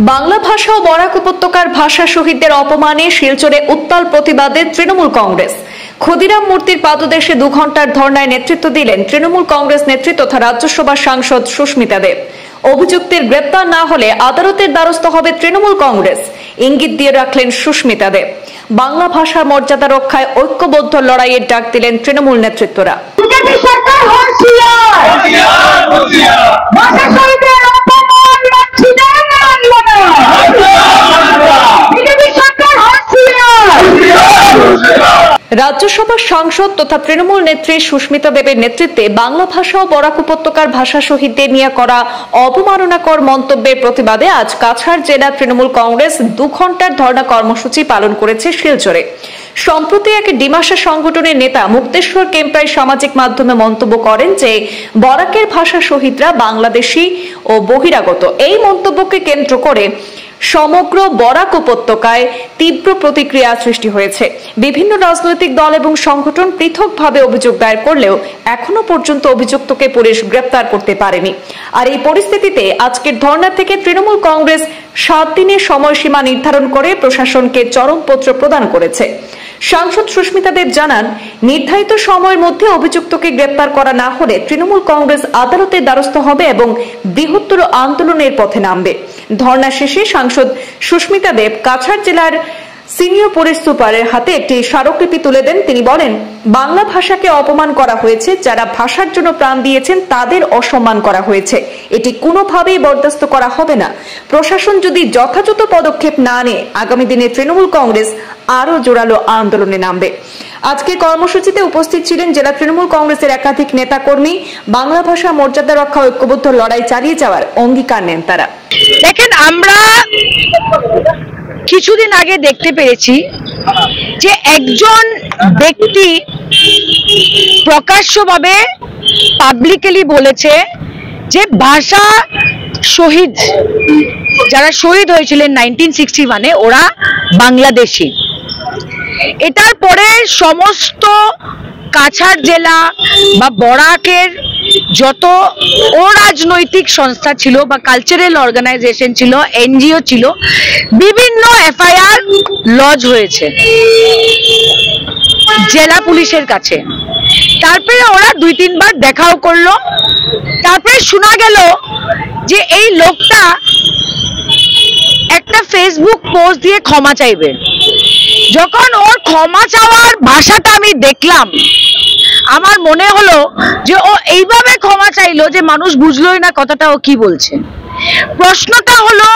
বাংলা ভাষা ও বরাক উপত্যকার ভাষা শহীদদের অপমানে শিলচরে উত্তাল প্রতিবাদে তৃণমূল কংগ্রেস। ক্ষুদিরাম মূর্তির পাদদেশে 2 ঘন্টার ধর্নায় নেতৃত্ব দিলেন তৃণমূল কংগ্রেস নেত্রী তথা রাজ্যসভার সাংসদ সুস্মিতা দেব। অভিযুক্তের গ্রেপ্তার না হলে আদালতের দ্বারস্থ হবে তৃণমূল কংগ্রেস, ইঙ্গিত দিয়ে রাখলেন সুস্মিতা দেব। বাংলা ভাষার মর্যাদা রক্ষায় ঐক্যবদ্ধ লড়াইয়ের ডাক দিলেন তৃণমূল নেতৃত্বরা। রাজ্যসভার সাংসদ তথা তৃণমূল নেত্রী সুস্মিতা দেবের নেতৃত্বে বাংলা ভাষা ও বরাক উপত্যকার ভাষা শহীদদের নিয়ে করা অবমাননাকর মন্তব্যের প্রতিবাদে আজ কাছাড় জেলা তৃণমূল কংগ্রেস 2 ঘন্টার ধর্ণা কর্মসূচি পালন করেছে শিলচরে। সম্প্রতি এক ডিমাসা সংগঠনের নেতা মুক্তেশ্বর কেম্পাই সামাজিক মাধ্যমে মন্তব্য করেন যে বরাকের ভাষা শহীদরা বাংলাদেশি ও বহিরাগত। এই মন্তব্যকে কেন্দ্র করে সমগ্র বরাক উপত্যকায় তীব্র প্রতিক্রিয়া সৃষ্টি হয়েছে। বিভিন্ন রাজনৈতিক দল এবং সংগঠন পৃথকভাবে অভিযোগ দায়ের করলেও এখনো পর্যন্ত অভিযুক্তকে পুলিশ গ্রেপ্তার করতে পারেনি। আর এই পরিস্থিতিতে আজকের ধর্না থেকে তৃণমূল কংগ্রেস 7 দিনের সময়সীমা নির্ধারণ করে প্রশাসনকে চরমপত্র প্রদান করেছে। সাংসদ সুস্মিতা দেব জানান, নির্ধারিত সময়ের মধ্যে অভিযুক্তকে গ্রেপ্তার করা না হলে তৃণমূল কংগ্রেস আদালতের দ্বারস্থ হবে এবং বৃহত্তর আন্দোলনের পথে নামবে। ধর্না শেষে সাংসদ সুস্মিতা দেব কাছাড় জেলার সিনিয়র পুলিশ সুপারের হাতে একটি স্মারকলিপি তুলে দেন। তিনি বলেন, বাংলা ভাষাকে অপমান করা হয়েছে, যারা ভাষার জন্য প্রাণ দিয়েছেন তাদের অসম্মান করা হয়েছে। এটি কোনোভাবেই বরদাস্ত করা হবে না। প্রশাসন যদি যথাযথ পদক্ষেপ না নেয় আগামী দিনে তৃণমূল কংগ্রেস আরো জোরালো আন্দোলনে নামবে। আজকে কর্মসূচিতে উপস্থিত ছিলেন জেলা তৃণমূল কংগ্রেসের একাধিক নেতা কর্মী। বাংলা ভাষা মর্যাদা রক্ষা ঐক্যবদ্ধ লড়াই চালিয়ে যাওয়ার অঙ্গীকার নেন তারা। দেখেন, আমরা কিছুদিন আগে দেখতে পেরেছি যে একজন ব্যক্তি প্রকাশ্যভাবে পাবলিকলি বলেছে যে ভাষা শহীদ যারা শহীদ হয়েছিলেন 1961-এ ওরা বাংলাদেশি। এটার পরে সমস্ত কাছাড় জেলা বা বরাকের যত অরাজনৈতিক সংস্থা ছিল বা কালচারাল অর্গানাইজেশন ছিল, এনজিও ছিল, বিভিন্ন এফআইআর লজ হয়েছে জেলা পুলিশের কাছে। তারপরে ওরা 2-3 বার দেখাও করলো। তারপরে শোনা গেল যে এই লোকটা একটা ফেসবুক পোস্ট দিয়ে ক্ষমা চাইবে। যখন ওর ক্ষমা চাওয়ার ভাষাটা আমি দেখলাম, আমার মনে হলো যে ও এইভাবে ক্ষমা চাইলো যে মানুষ বুঝলোই না কথাটা ও কি বলছে। প্রশ্নটা হলো,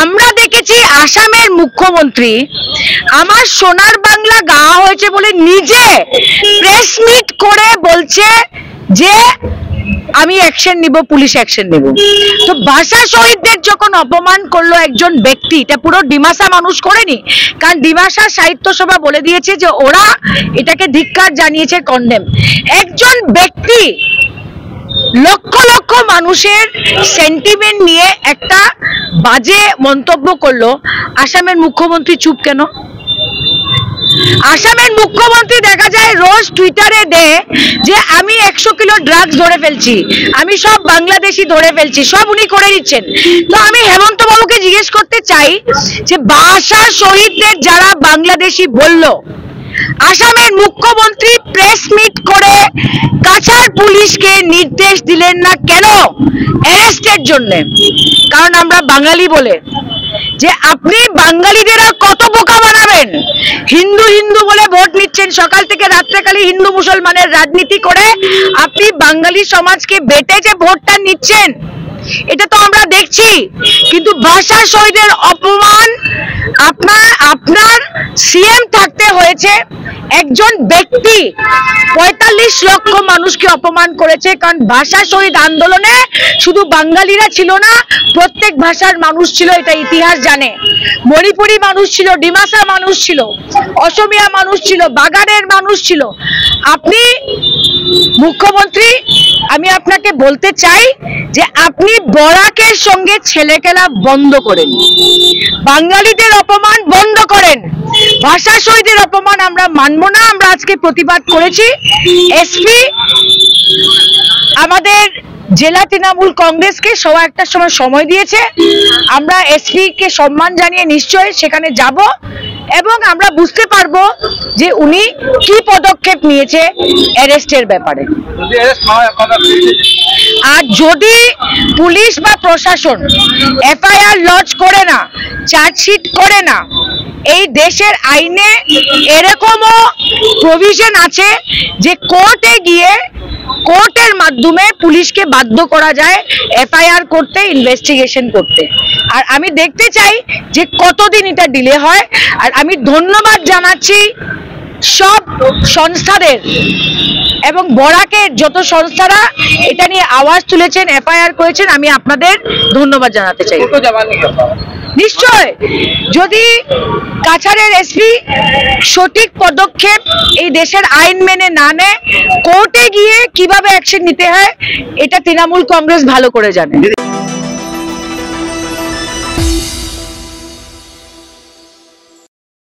আমরা দেখেছি আসামের মুখ্যমন্ত্রী আমার সোনার বাংলা গাওয়া হয়েছে বলে নিজে প্রেস মিট করে বলছে যে আমি অ্যাকশন নিব, পুলিশ অ্যাকশন নেব। তো ভাষা শহীদদের যখন অপমান করলো একজন ব্যক্তি, এটা পুরো ডিমাসা মানুষ করেনি, কারণ ডিমাসা সাহিত্য সভা বলে দিয়েছে যে ওরা এটাকে ধিক্কার জানিয়েছে, কন্ডেম। একজন ব্যক্তি লক্ষ লক্ষ মানুষের সেন্টিমেন্ট নিয়ে একটা বাজে মন্তব্য করলো, আসামের মুখ্যমন্ত্রী চুপ কেন? আসামের মুখ্যমন্ত্রী দেখা যায় রোজ টুইটারে দেয় যে আমি 100 কিলো ড্রাগস ধরে ফেলছি, আমি সব বাংলাদেশি ধরে ফেলছি, সব উনি করে দিচ্ছেন। তো আমি হেমন্ত বাবুকে জিজ্ঞেস করতে চাই যে ভাষা শহীদদের যারা বাংলাদেশি বলল, আসামের মুখ্যমন্ত্রী প্রেস মিট করে কাছাড় পুলিশকে নির্দেশ দিলেন না কেন অ্যারেস্টের জন্য? কারণ আমরা বাঙালি বলে। যে আপনি বাঙালিদের কত বোকা বানাবেন? হিন্দু হিন্দু বলে ভোট নিচ্ছেন, সকাল থেকে রাত্রে খালি হিন্দু মুসলমানের রাজনীতি করে আপনি বাঙালি সমাজকে বেটে যে ভোটটা নিচ্ছেন, এটা তো আমরা দেখছি। কিন্তু ভাষা শহীদের অপমান আপনার সিএম থাকতে হয়েছে। একজন ব্যক্তি 45 লক্ষ মানুষকে অপমান করেছে, কারণ ভাষা শহীদ আন্দোলনে শুধু বাঙালিরা ছিল না, প্রত্যেক ভাষার মানুষ ছিল, এটা ইতিহাস জানে। মণিপুরি মানুষ ছিল, ডিমাসা মানুষ ছিল, অসমিয়া মানুষ ছিল, বাগানের মানুষ ছিল। আপনি মুখ্যমন্ত্রী, আমি আপনাকে বলতে চাই যে আপনি বরাকের সঙ্গে ছেলেখেলা বন্ধ করেন, বাঙালিদের অপমান বন্ধ করেন। ভাষা শহীদের অপমান আমরা মানব না। আমরা আজকে প্রতিবাদ করেছি। এসপি আমাদের জেলা তৃণমূল কংগ্রেসকে সবাই একটা সময় দিয়েছে। আমরা এসপি কে সম্মান জানিয়ে নিশ্চয়ই সেখানে যাব এবং আমরা বুঝতে পারবো যে উনি কি পদক্ষেপ নিয়েছে অ্যারেস্টের ব্যাপারে। আর যদি পুলিশ বা প্রশাসন এফআইআর লঞ্চ করে না, চার্জশিট করে না, এই দেশের আইনে এরকমও প্রভিশন আছে যে কোর্টে গিয়ে কোর্টের মাধ্যমে পুলিশকে বাধ্য করা যায় এফআইআর করতে, ইনভেস্টিগেশন করতে। আর আমি দেখতে চাই যে কতদিন এটা ডিলে হয়। আর আমি ধন্যবাদ জানাচ্ছি সব সংস্থাদের এবং বরাকের যত সংস্থারা এটা নিয়ে আওয়াজ তুলেছেন, এফআইআর করেছেন, আমি আপনাদের ধন্যবাদ জানাতে চাই। নিশ্চয় যদি কাছাড়ের এসপি সঠিক পদক্ষেপ এই দেশের আইন মেনে না নেয়, কোর্টে গিয়ে কিভাবে অ্যাকশন নিতে হয় এটা তৃণমূল কংগ্রেস ভালো করে জানে।